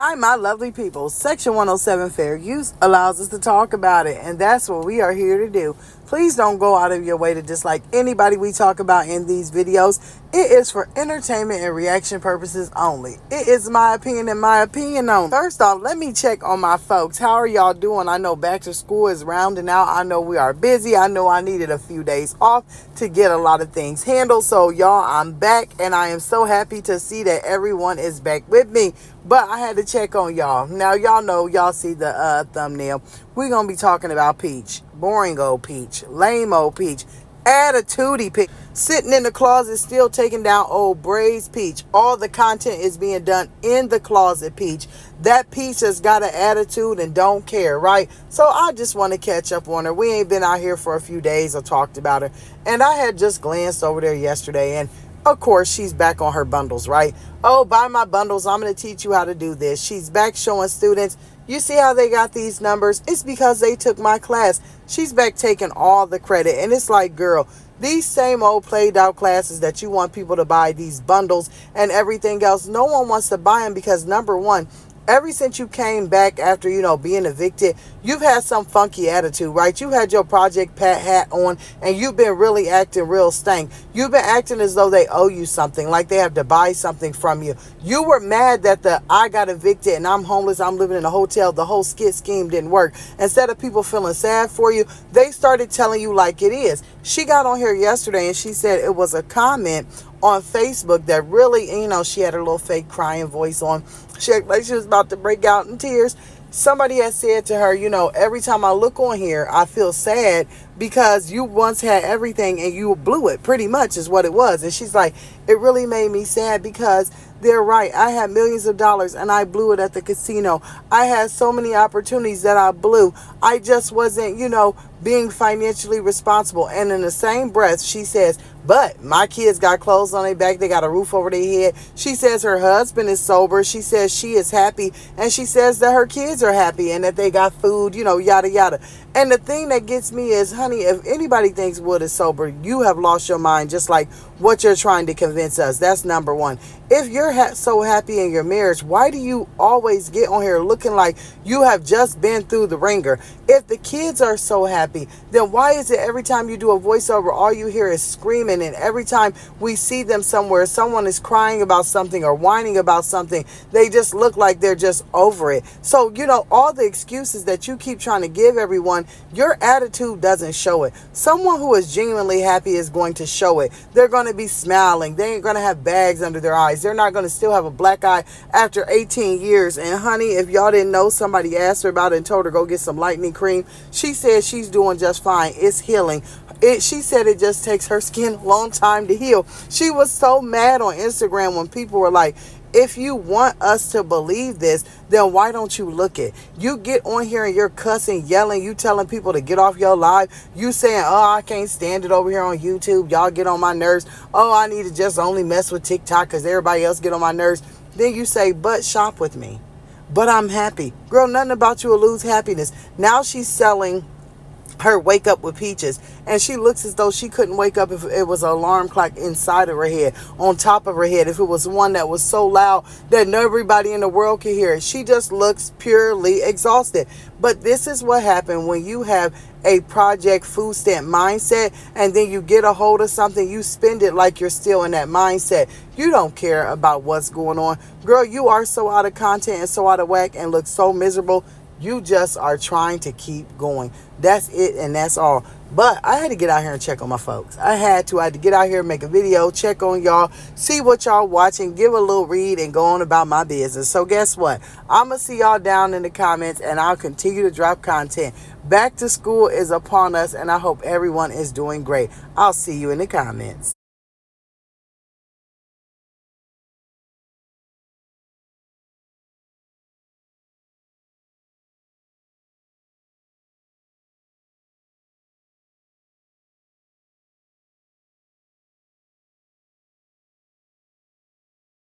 Hi, my lovely people. Section 107 Fair Use allows us to talk about it, and that's what we are here to do. Please don't go out of your way to dislike anybody we talk about in these videos. It is for entertainment and reaction purposes only. It is my opinion and my opinion only. First off, let me check on my folks. How are y'all doing? I know back to school is rounding out. I know we are busy. I know I needed a few days off to get a lot of things handled. So y'all, I'm back, and I am so happy to see that everyone is back with me. But I had to check on y'all. Now, y'all know, y'all see the thumbnail. We're going to be talking about Peach. Boring old Peach. Lame old Peach. Attitudey Peach. Sitting in the closet still taking down old braids Peach. All the content is being done in the closet Peach. That Peach has got an attitude and don't care, right? So I just want to catch up on her. We ain't been out here for a few days or talked about her. And I had just glanced over there yesterday, and of course, she's back on her bundles, right? Oh, buy my bundles. I'm going to teach you how to do this. She's back showing students. You see how they got these numbers? It's because they took my class. She's back taking all the credit. And it's like, girl, these same old played out classes that you want people to buy, these bundles and everything else, no one wants to buy them because, number one, ever since you came back after, being evicted, you've had some funky attitude, right? You've had your Project Pat hat on, and you've been really acting real stank. You've been acting as though they owe you something, like they have to buy something from you. You were mad that I got evicted and I'm homeless, I'm living in a hotel, the whole skit scheme didn't work. Instead of people feeling sad for you, they started telling you like it is. She got on here yesterday and she said it was a comment on Facebook that really, she had her little fake crying voice on. She acted like she was about to break out in tears. Somebody had said to her, every time I look on here, I feel sad because you once had everything and you blew it, pretty much is what it was. And she's like, it really made me sad because they're right. I had millions of dollars and I blew it at the casino. I had so many opportunities that I blew. I just wasn't, being financially responsible. And in the same breath, she says, but my kids got clothes on their back. They got a roof over their head. She says her husband is sober. She says she is happy. And she says that her kids are happy and that they got food, yada, yada. And the thing that gets me is, honey, if anybody thinks Wood is sober, you have lost your mind, just like what you're trying to convince us. That's number one. If you're so happy in your marriage, why do you always get on here looking like you have just been through the ringer? If the kids are so happy, then why is it every time you do a voiceover, all you hear is screaming? And every time we see them somewhere, someone is crying about something or whining about something, they just look like they're just over it. So, all the excuses that you keep trying to give everyone, your attitude doesn't show it. Someone who is genuinely happy is going to show it. They're going to be smiling. They ain't going to have bags under their eyes. They're not going to still have a black eye after 18 years. And honey, if y'all didn't know, somebody asked her about it and told her go get some lightening cream. She said she's doing just fine. It's healing. She said it just takes her skin a long time to heal. She was so mad on Instagram when people were like, if you want us to believe this, then why don't you look it? You get on here and you're cussing, yelling, you telling people to get off your live. You saying, oh, I can't stand it over here on YouTube. Y'all get on my nerves. Oh, I need to just only mess with TikTok because everybody else get on my nerves. Then you say, but shop with me. But I'm happy. Girl, nothing about you will lose happiness. Now she's selling her Wake Up with Peaches, and she looks as though she couldn't wake up if it was an alarm clock inside of her head, on top of her head, if it was one that was so loud that everybody in the world could hear it. She just looks purely exhausted. But this is what happened when you have a project food stamp mindset, and then you get a hold of something, you spend it like you're still in that mindset. You don't care about what's going on. Girl, you are so out of content and so out of whack and look so miserable. You just are trying to keep going. That's it, and that's all. But I had to get out here and check on my folks. I had to get out here and make a video, check on y'all, see what y'all watching, give a little read, and go on about my business. So guess what? I'm going to see y'all down in the comments, and I'll continue to drop content. Back to school is upon us, and I hope everyone is doing great. I'll see you in the comments.